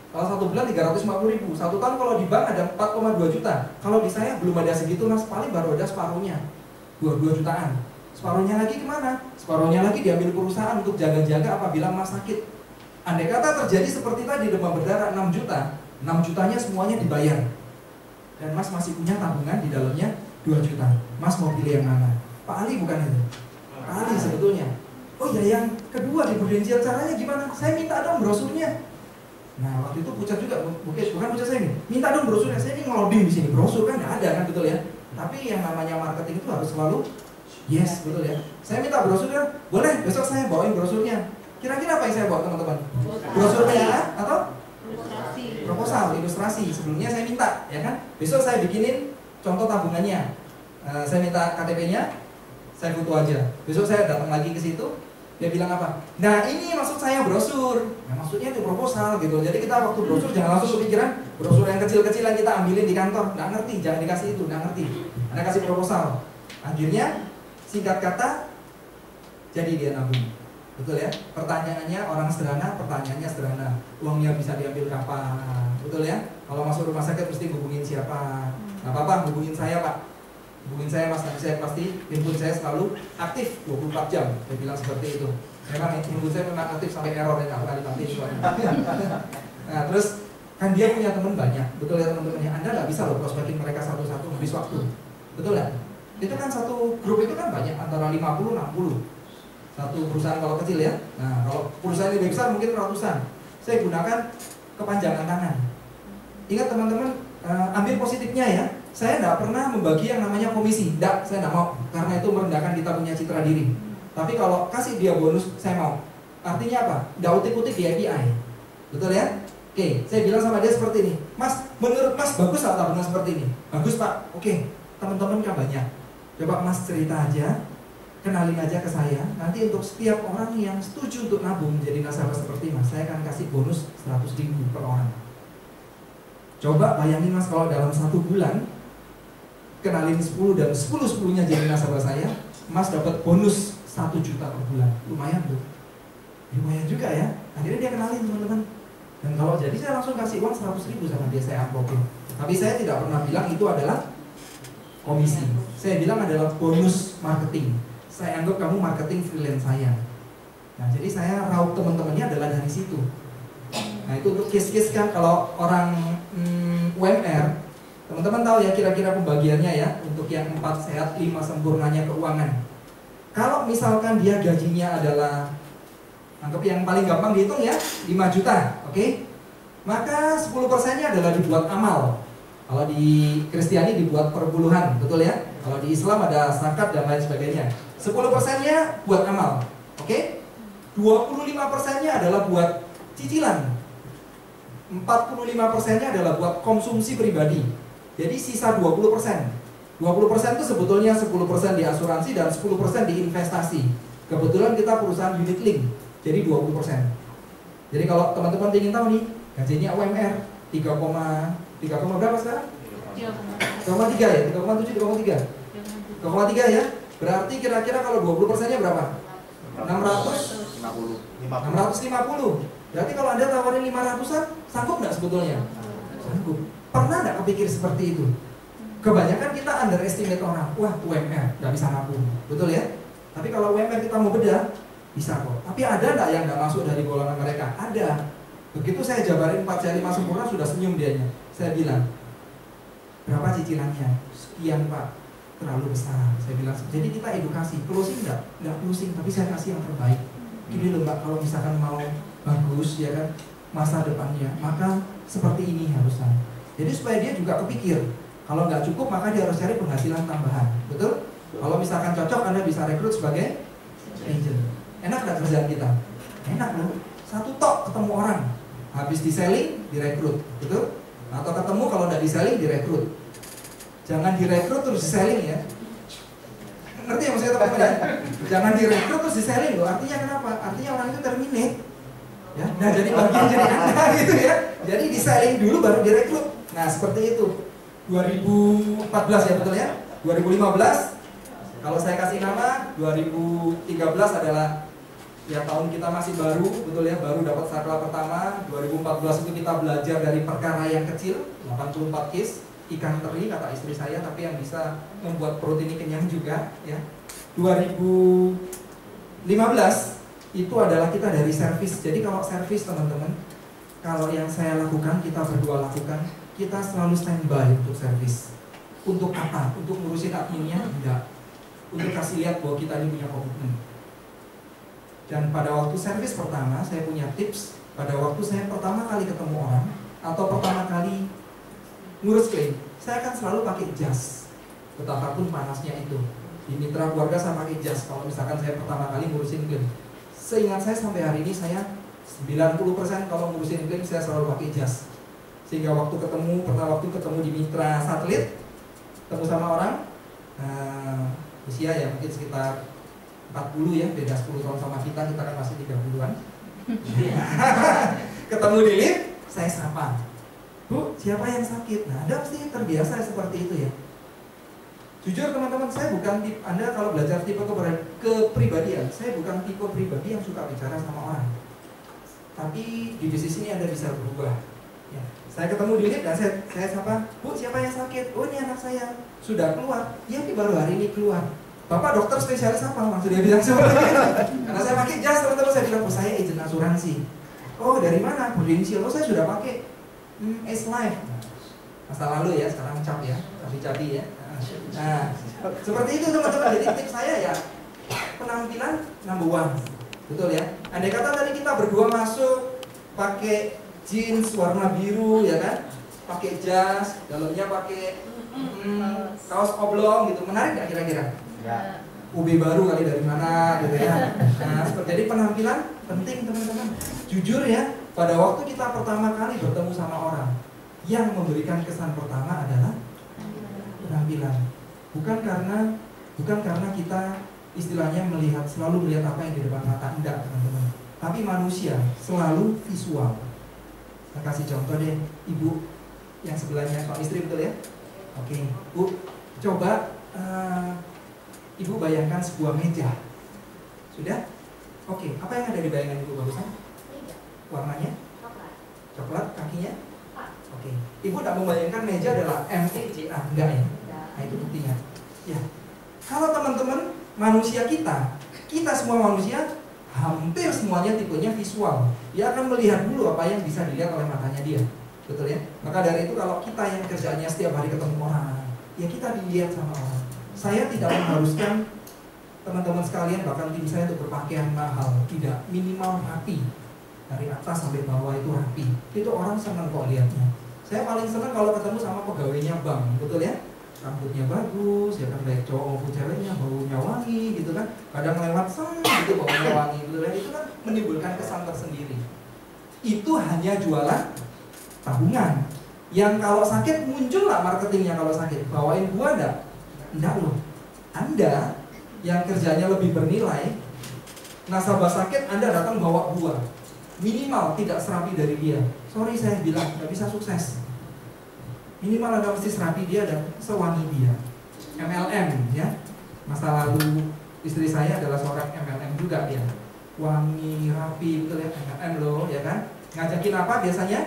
Kalau 1 bulan 350.000, 1 tahun kalau di bank ada 4,2 juta. Kalau di saya belum ada segitu Mas, paling baru ada separuhnya, 2 jutaan. Separuhnya lagi kemana? Separuhnya lagi diambil perusahaan untuk jaga-jaga apabila Mas sakit. Andai kata terjadi seperti tadi demam berdarah 6 juta, 6 jutanya semuanya dibayar. Dan Mas masih punya tabungan di dalamnya 2 juta. Mas mau pilih yang mana? Pak Ali bukan itu? Pak Ali sebetulnya. Oh ya, yang kedua di Prudential caranya gimana? Saya minta dong brosurnya. Nah waktu itu Pucat juga, bukan Pucat saya nih, minta dong brosurnya. Saya ini ngeloding di sini, brosur kan nggak ada kan, betul ya. Tapi yang namanya marketing itu harus selalu yes, betul ya. Saya minta brosurnya, boleh besok saya bawain brosurnya. Kira-kira apa yang saya bawa teman-teman? Brosurnya atau proposal, ilustrasi. Sebelumnya saya minta, ya kan? Besok saya bikinin contoh tabungannya. Saya minta KTP-nya, saya foto aja. Besok saya datang lagi ke situ. Dia bilang apa? Nah ini maksud saya brosur. Nah maksudnya itu proposal gitu. Jadi kita waktu brosur jangan langsung kepikiran brosur yang kecil-kecilan kita ambilin di kantor. Nggak ngerti, jangan dikasih itu, nggak ngerti. Anda kasih proposal. Akhirnya singkat kata jadi dia nabung. Betul ya? Pertanyaannya orang sederhana, pertanyaannya sederhana. Uangnya bisa diambil kapan? Betul ya? Kalau masuk rumah sakit mesti hubungin siapa? Nggak apa-apa, hubungin saya Pak. Hubungin saya Mas, nanti saya pasti handphone saya selalu aktif 24 jam. Saya bilang seperti itu. Memang handphone saya memang aktif sampai error ya, nggak pernah dimatiin. Nah terus kan dia punya teman banyak, betul ya teman-temannya. Anda nggak bisa loh prospekin mereka satu-satu habis waktu, betul ya? Itu kan satu grup itu kan banyak, antara 50-60 satu perusahaan kalau kecil ya. Nah kalau perusahaan lebih besar mungkin ratusan. Saya gunakan kepanjangan tangan. Ingat teman-teman, ambil positifnya ya. Saya tidak pernah membagi yang namanya komisi. Tidak, saya tidak mau. Karena itu merendahkan kita punya citra diri. Tapi kalau kasih dia bonus, saya mau. Artinya apa? Tidak utik-utik di API. Betul ya? Oke, saya bilang sama dia seperti ini. Mas, menurut Mas bagus tak tabungan seperti ini? Bagus Pak. Oke, teman-teman kan banyak. Coba Mas cerita aja. Kenalin aja ke saya. Nanti untuk setiap orang yang setuju untuk nabung menjadi nasabah seperti Mas, saya akan kasih bonus 100.000 per orang. Coba bayangin Mas, kalau dalam 1 bulan kenalin 10 dan 10-10-nya jadi nasabah saya, Mas dapat bonus 1 juta per bulan. Lumayan tuh. Lumayan juga ya. Akhirnya dia kenalin teman-teman. Dan kalau jadi saya langsung kasih uang 100.000 sama dia, saya amplopin. Tapi saya tidak pernah bilang itu adalah komisi. Saya bilang adalah bonus marketing. Saya anggap kamu marketing freelance saya. Nah jadi saya raup teman-temannya adalah dari situ. Nah itu untuk case-case kan kalau orang UMR, teman-teman tahu ya kira-kira pembagiannya ya. Untuk yang 4 sehat, 5 sempurnanya keuangan. Kalau misalkan dia gajinya adalah, anggap yang paling gampang dihitung ya, 5 juta, oke? Maka 10%-nya adalah dibuat amal. Kalau di Kristiani dibuat perpuluhan, betul ya? Kalau di Islam ada zakat dan lain sebagainya. 10%-nya buat amal, oke? 25%-nya adalah buat cicilan. 45%-nya adalah buat konsumsi pribadi. Jadi sisa 20%. 20% itu sebetulnya 10% di asuransi dan 10% di investasi. Kebetulan kita perusahaan unit link, jadi 20%. Jadi kalau teman-teman ingin tahu nih, gajinya UMR 3, berapa sekarang? 3,3 ya? 3,7, 3,3 ya? Berarti kira-kira kalau 20%-nya berapa? 650. Berarti kalau Anda tawarin 500-an, sanggup nggak sebetulnya? Sanggup. Pernah nggak kepikir seperti itu? Kebanyakan kita underestimate orang. Wah, UMR nggak bisa nabung, betul ya? Tapi kalau UMR kita mau bedah, bisa kok. Tapi ada nggak yang nggak masuk dari golongan mereka? Ada. Begitu saya jabarin 4 jari mas sempurna, sudah senyum dianya. Saya bilang, berapa cicilannya? Sekian Pak. Terlalu besar. Saya bilang, jadi kita edukasi. Closing nggak closing, tapi saya kasih yang terbaik. Gini loh Mbak, kalau misalkan mau bagus ya kan masa depannya, maka seperti ini harusnya. Jadi supaya dia juga kepikir. Kalau nggak cukup, maka dia harus cari penghasilan tambahan. Betul? Kalau misalkan cocok, Anda bisa rekrut sebagai agent. Enak nggak kerjaan kita? Enak loh. 1 tok ketemu orang. Habis di selling, direkrut. Betul? Atau ketemu kalau nggak di selling, direkrut. Jangan direkrut terus di selling ya. Ngerti ya maksudnya teman-teman ya? Jangan direkrut terus di selling loh. Artinya kenapa? Artinya orang itu terminate. Ya? Nah jadi bagian jadi Anda gitu ya. Jadi di selling dulu baru direkrut. Nah seperti itu. 2014 ya betul ya? 2015 Kalau saya kasih nama 2013 adalah ya tahun kita masih baru, betul ya, baru dapat sakral pertama. 2014 itu kita belajar dari perkara yang kecil, 84 case ikan teri kata istri saya, tapi yang bisa membuat perut ini kenyang juga ya. 2015 itu adalah kita dari servis. Jadi kalau servis teman-teman, kalau yang saya lakukan, kita berdua lakukan, kita selalu standby untuk servis. Untuk apa? Untuk ngurusin adminnya? Enggak. Untuk kasih lihat bahwa kita ini punya komitmen. Dan pada waktu servis pertama, saya punya tips. Pada waktu saya pertama kali ketemu orang atau pertama kali ngurus klaim, saya akan selalu pakai jas. Betapapun panasnya itu. Di mitra keluarga saya pakai jas. Kalau misalkan saya pertama kali ngurusin klaim, seingat saya sampai hari ini saya 90% kalau ngurusin klaim saya selalu pakai jas. Sehingga waktu ketemu di mitra satelit, ketemu sama orang, usia ya mungkin sekitar 40 ya, beda 10 tahun sama kita kan masih 30-an. Ketemu di lift, saya sapa, Bu, siapa yang sakit? Nah, Anda pasti terbiasa seperti itu ya. Jujur teman-teman, saya bukan tipe, Anda kalau belajar tipe kepribadian, saya bukan tipe pribadi yang suka bicara sama orang. Tapi di bisnis ini Anda bisa berubah ya. Saya ketemu di lift dan saya sapa, Bu, siapa yang sakit? Oh, ini anak saya, sudah keluar. Iya, ini baru hari ini keluar. Bapak dokter spesialis apa? Langsung dia bilang seperti itu. Karena saya pakai jas, teman-teman, saya bilang, oh saya agent asuransi. Oh, dari mana? Prudential. Oh, saya sudah pakai Ace Life. Masa lalu ya, sekarang cap ya, cabi-cabi ya. Nah, seperti itu teman-teman. Jadi tips saya ya, penampilan number one. Betul ya. Andai kata tadi kita berdua masuk pakai jeans warna biru ya kan, pakai jas, dalamnya pakai kaos oblong gitu, menarik nggak kira-kira? Ya. UB baru kali dari mana gitu ya. Nah, jadi penampilan penting teman-teman. Jujur ya, pada waktu kita pertama kali bertemu sama orang, yang memberikan kesan pertama adalah penampilan. Bukan karena kita istilahnya selalu melihat apa yang di depan mata, enggak teman-teman. Tapi manusia selalu visual. Saya kasih contoh deh, ibu yang sebelahnya, kalau istri betul ya? Oke, Bu, coba ibu bayangkan sebuah meja. Sudah? Oke, apa yang ada di bayangan ibu barusan? Warnanya? Coklat, kakinya? Oke, ibu tak membayangkan meja adalah MEJA, enggak ya? Nah, itu buktinya. Ya, kalau teman-teman manusia kita semua manusia hampir semuanya tipenya visual. Dia akan melihat dulu apa yang bisa dilihat oleh matanya dia. Betul ya? Maka dari itu kalau kita yang kerjanya setiap hari ketemu orang, ya kita dilihat sama orang. Saya tidak mengharuskan teman-teman sekalian, bahkan tim saya untuk berpakaian mahal. Tidak, minimal rapi. Dari atas sampai bawah itu rapi. Itu orang senang kok lihatnya. Saya paling senang kalau ketemu sama pegawainya bank. Betul ya? Rambutnya bagus, ya kan, baik cowok maupun ceweknya, baunya wangi gitu kan. Kadang lewat gitu baunya wangi gitu kan. Itu kan menimbulkan kesan tersendiri. Itu hanya jualan tabungan. Yang kalau sakit muncul lah marketingnya kalau sakit. Bawain buah enggak? Enggak loh. Anda yang kerjanya lebih bernilai, nasabah sakit Anda datang bawa buah. Minimal tidak serapi dari dia. Sorry saya bilang, nggak bisa sukses. Minimal Anda mesti serapi dia dan sewangi dia. MLM ya. Masa lalu istri saya adalah seorang MLM juga dia. Wangi, rapi, betul ya, MLM loh ya kan. Ngajakin apa biasanya?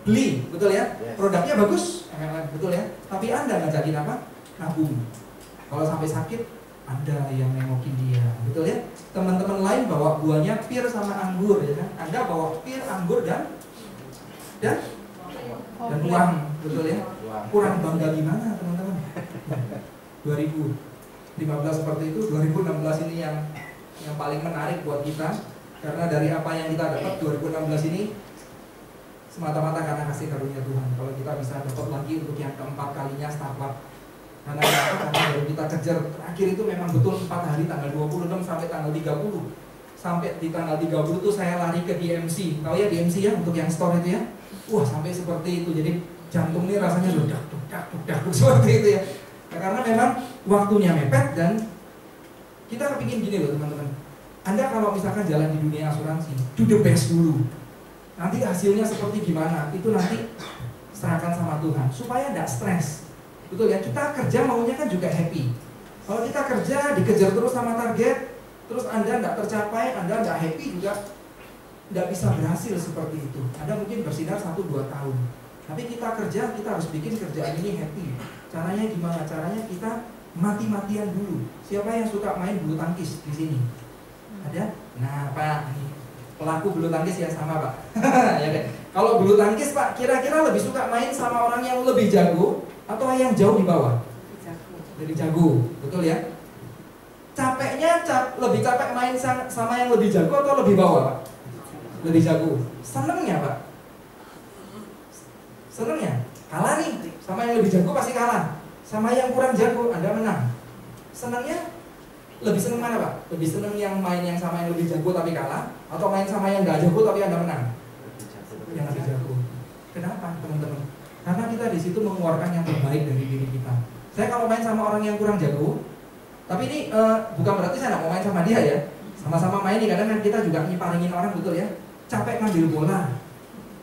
Beli, betul ya. Produknya bagus, MLM, betul ya. Tapi Anda ngajakin apa? Nabung. Kalau sampai sakit, Anda yang nengokin dia, betul ya. Teman-teman lain bawa buahnya pir sama anggur ya kan. Anda bawa pir, anggur dan uang, betul ya. Kurang bangga gimana teman-teman? 2015 seperti itu, 2016 ini yang paling menarik buat kita. Karena dari apa yang kita dapat 2016 ini semata-mata karena kasih karunia Tuhan. Kalau kita bisa dapat lagi untuk yang keempat kalinya startup. Karena baru kita kejar terakhir itu memang betul 4 hari tanggal 26 sampai tanggal 30. Sampai di tanggal 30 itu saya lari ke DMC. Tahu ya DMC ya, untuk yang store itu ya. Wah, sampai seperti itu. Jadi jantung ini rasanya sudah dak seperti itu ya. Nah, karena memang waktunya mepet dan kita kepingin gini loh teman-teman. Anda kalau misalkan jalan di dunia asuransi, do the best dulu. Nanti hasilnya seperti gimana, itu nanti serahkan sama Tuhan supaya tidak stres. Betul ya, kita kerja maunya kan juga happy. Kalau kita kerja, dikejar terus sama target, terus Anda nggak tercapai, Anda nggak happy juga, nggak bisa berhasil seperti itu. Anda mungkin bersinar 1-2 tahun, tapi kita kerja, kita harus bikin kerjaan ini happy. Caranya gimana? Caranya kita mati-matian dulu. Siapa yang suka main bulu tangkis di sini? Ada? Nah, Pak, pelaku bulu tangkis yang sama, Pak. Ya kan? Kalau bulu tangkis, Pak, kira-kira lebih suka main sama orang yang lebih jago atau yang jauh di bawah? Lebih jago, betul ya? Capeknya lebih capek main sama yang lebih jago atau lebih bawah, Pak? Lebih jago. Senengnya, Pak? Senengnya? Kalah nih, sama yang lebih jago pasti kalah. Sama yang kurang jago, Anda menang. Senengnya? Lebih seneng mana, Pak? Lebih seneng yang main yang sama yang lebih jago tapi kalah, atau main sama yang nggak jago tapi Anda menang? Yang lebih jago. Kenapa, teman-teman? Karena kita di situ mengeluarkan yang terbaik dari diri kita. Saya kalau main sama orang yang kurang jago, tapi ini bukan berarti saya nggak mau main sama dia ya. Sama-sama main nih, kadang kan kita juga nyiparingin orang, betul ya. Capek ngambil bola,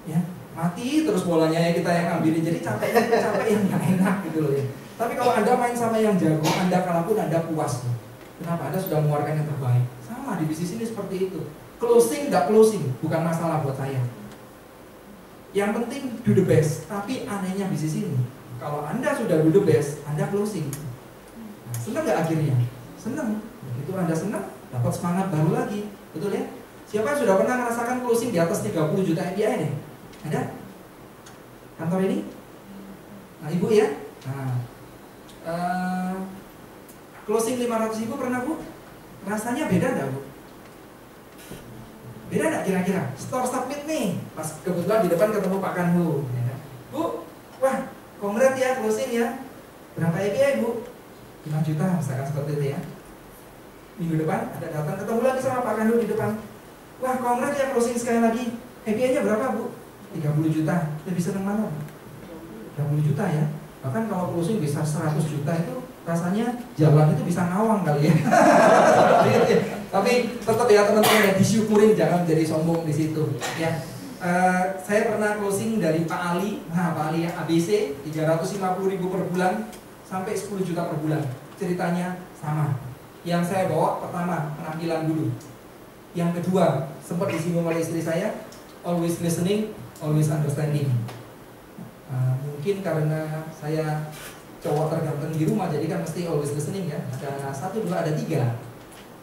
ya mati terus bolanya ya kita yang ngambilin. Jadi capek yang nggak enak gitu loh ya. Tapi kalau Anda main sama yang jago, Anda kalah pun Anda puas. Kenapa? Anda sudah mengeluarkan yang terbaik. Sama di bisnis ini seperti itu. Closing nggak closing bukan masalah buat saya. Yang penting do the best. Tapi anehnya bisnis ini, kalau Anda sudah do the best, Anda closing. Nah, senang nggak akhirnya? Senang. Begitu Anda senang, dapat semangat baru lagi. Betul ya? Siapa yang sudah pernah merasakan closing di atas 30 juta API nih? Ada? Kantor ini? Nah, Ibu ya? Nah, closing 500.000 pernah, Bu? Rasanya beda nggak, Bu? Beda nggak kira-kira? Store submit nih, pas kebetulan di depan ketemu Pak Kanhu, ya. Bu, wah, kongres ya closing ya. Berapa API, Bu? 5 juta, misalkan seperti itu ya. Minggu depan ada datang ketemu lagi sama Pak Kanhu di depan. Wah, kongres ya closing sekali lagi. API-nya berapa, Bu? 30 juta. Lebih seneng mana, Bu? 30 juta ya. Bahkan kalau closing bisa 100 juta itu rasanya jalan itu bisa ngawang kali ya. Tapi tetap ya teman-teman ya, disyukurin, jangan jadi sombong di situ ya. Saya pernah closing dari Pak Ali. Nah, Pak Ali ABC 350.000 per bulan sampai 10 juta per bulan. Ceritanya sama. Yang saya bawa pertama penampilan dulu. Yang kedua sempat disinggung oleh istri saya, always listening, always understanding. Mungkin karena saya cowok terganteng di rumah, jadi kan mesti always listening ya. Ada 1, 2, ada 3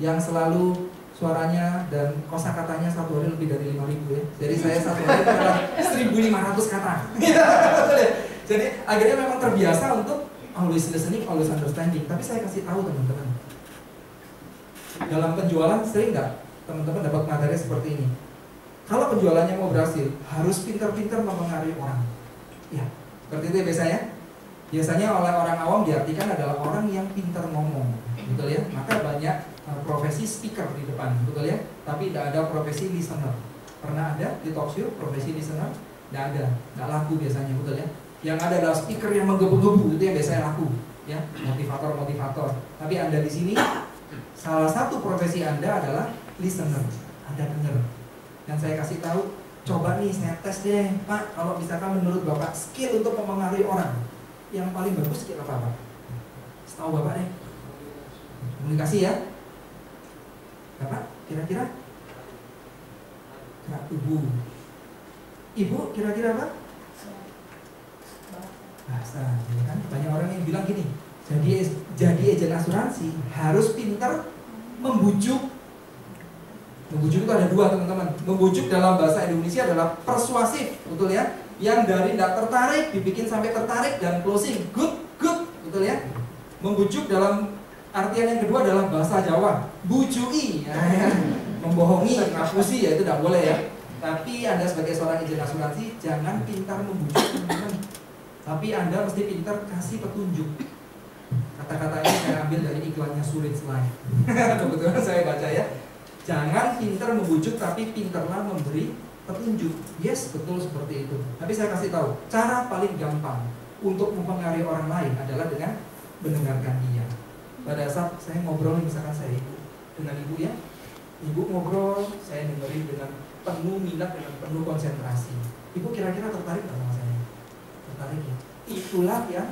yang selalu suaranya dan kosakatanya satu hari lebih dari 5.000 ya. Jadi saya satu hari itu adalah 1.500 kata. Jadi akhirnya memang terbiasa untuk always listening, always understanding. Tapi saya kasih tahu teman-teman, dalam penjualan sering nggak teman-teman dapat materi seperti ini? Kalau penjualannya mau berhasil, harus pintar-pintar mempengaruhi orang. Ya, seperti itu ya biasanya. Biasanya oleh orang awam diartikan adalah orang yang pintar ngomong, betul ya. Maka banyak profesi speaker di depan, betul ya. Tapi tidak ada profesi listener. Pernah ada di talk show profesi listener? Tidak ada, nggak laku biasanya, betul ya. Yang ada adalah speaker yang menggebu-gebu, itu yang biasanya laku, ya. Motivator. Tapi Anda di sini, salah satu profesi Anda adalah listener. Anda dengar. Dan saya kasih tahu, coba nih saya tes deh, Pak. Kalau misalkan menurut Bapak skill untuk mempengaruhi orang, yang paling bagus skill apa, Pak? Setahu Bapak deh. Komunikasi ya. Bapak, kira-kira? Gerak tubuh. Ibu, kira-kira apa? Bahasa, ya kan? Banyak orang yang bilang gini, jadi agen asuransi harus pintar membujuk. Membujuk itu ada 2 teman-teman. Membujuk dalam bahasa Indonesia adalah persuasif, betul ya? Yang dari tidak tertarik dibikin sampai tertarik dan closing, good, betul ya? Membujuk dalam artian yang kedua adalah bahasa Jawa, bujui, ya. Membohongi, ngapusi, ya itu tidak boleh ya. Tapi Anda sebagai seorang agen asuransi jangan pintar membujuk teman-teman, tapi Anda mesti pintar kasih petunjuk. Kata-kata ini saya ambil dari iklannya Sulit Slide. Kebetulan saya baca ya. Jangan pintar membujuk, tapi pintarlah memberi petunjuk. Yes, betul seperti itu. Tapi saya kasih tahu, cara paling gampang untuk mempengaruhi orang lain adalah dengan mendengarkan dia. Pada saat saya ngobrol, misalkan saya dengan ibu ya, ibu ngobrol, saya dengerin dengan penuh minat, dengan penuh konsentrasi. Ibu kira-kira tertarik nggak sama saya? Tertarik ya? Itulah yang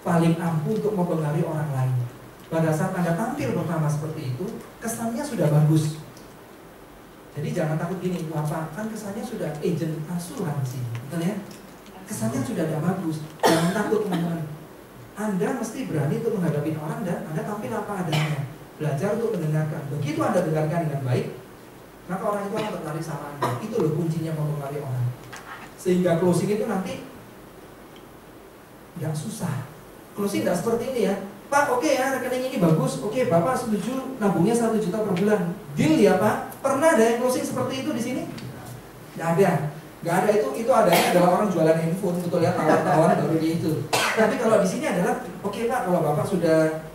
paling ampuh untuk mempengaruhi orang lain. pada saat Anda tampil pertama seperti itu, kesannya sudah bagus. Jadi jangan takut gini, Bapak kan kesannya sudah agent asuransi, betul ya? Kesannya sudah ada bagus. Jangan takut teman-teman. Anda mesti berani untuk menghadapi orang dan Anda tampil apa adanya. Belajar untuk mendengarkan. Begitu Anda dengarkan dengan baik, maka orang itu akan tertarik sama Anda. Itu loh kuncinya mempengaruhi orang. Sehingga closing itu nanti nggak susah. Closing nggak seperti ini ya. Pak, oke ya, rekening ini bagus. Oke, Bapak setuju nabungnya 1 juta per bulan. Deal ya Pak? Pernah ada yang closing seperti itu di sini? Nggak ada. Nggak ada, itu adanya adalah orang jualan handphone, betul ya, tawar-tawar baru dia itu. Tapi kalau di sini adalah, oke Pak, kalau Bapak sudah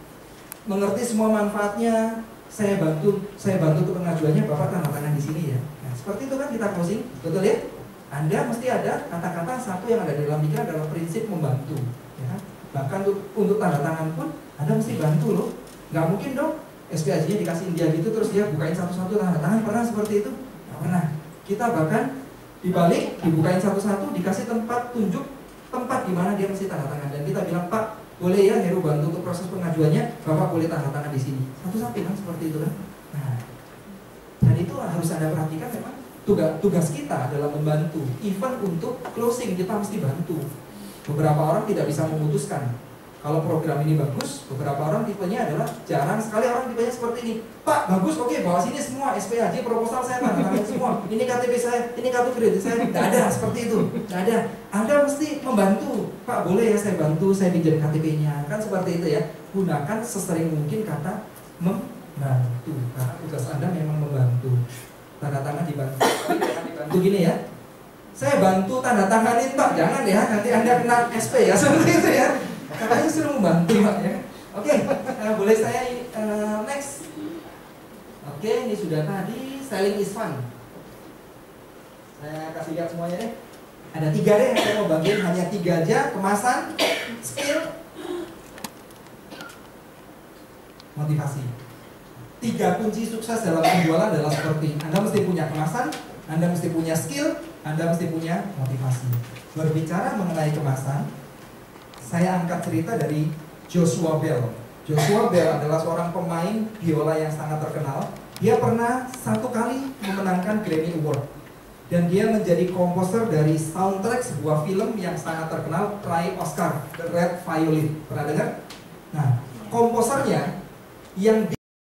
mengerti semua manfaatnya, saya bantu ke pengajuannya, Bapak tanda tangan di sini ya. Nah, seperti itu kan kita closing, betul ya? Anda mesti ada kata-kata satu yang ada di dalam pikiran adalah prinsip membantu, ya. Bahkan untuk tanda tangan pun Anda mesti bantu loh. Nggak mungkin dong SPAJ-nya dikasihin dia gitu terus dia bukain satu-satu tanda tangan. Pernah seperti itu? Nggak pernah. Kita bahkan dibalik, dibukain satu-satu, dikasih tunjuk tempat di mana dia mesti tanda tangan. Dan kita bilang, Pak, boleh ya Heru bantu untuk proses pengajuannya, Bapak boleh tanda tangan di sini. Satu-satu kan seperti itu kan. Nah, dan itu harus Anda perhatikan memang tugas kita adalah membantu. Even untuk closing kita mesti bantu. Beberapa orang tidak bisa memutuskan. Kalau program ini bagus, beberapa orang tipenya adalah jarang sekali orang tipenya seperti ini. Pak, bagus, oke, bawa sini semua SPAJ, proposal saya tanda tangan semua. Ini KTP saya, ini kartu kredit saya. Tidak ada seperti itu, tidak ada. Anda mesti membantu. Pak, boleh ya saya bantu, saya pinjam KTP-nya. Kan seperti itu ya. Gunakan sesering mungkin kata membantu. Karena tugas Anda memang membantu. Tanda tangan dibantu. Dibantu gini ya. Saya bantu tanda tanganin Pak, jangan ya, nanti Anda kena SP ya, seperti itu ya. Katanya suruh membantu Pak ya. Oke, boleh saya next. Oke, ini sudah tadi selling is fun. Saya kasih lihat semuanya deh. Ada 3 deh yang saya mau bagiin, hanya 3 aja. Kemasan, skill, motivasi. 3 kunci sukses dalam penjualan adalah seperti Anda mesti punya kemasan, Anda mesti punya skill, Anda mesti punya motivasi. Berbicara mengenai kemasan, saya angkat cerita dari Joshua Bell. Joshua Bell adalah seorang pemain biola yang sangat terkenal. Dia pernah 1 kali memenangkan Grammy Award. Dan dia menjadi komposer dari soundtrack sebuah film yang sangat terkenal, peraih Oscar, The Red Violin. Pernah dengar? Nah, komposernya yang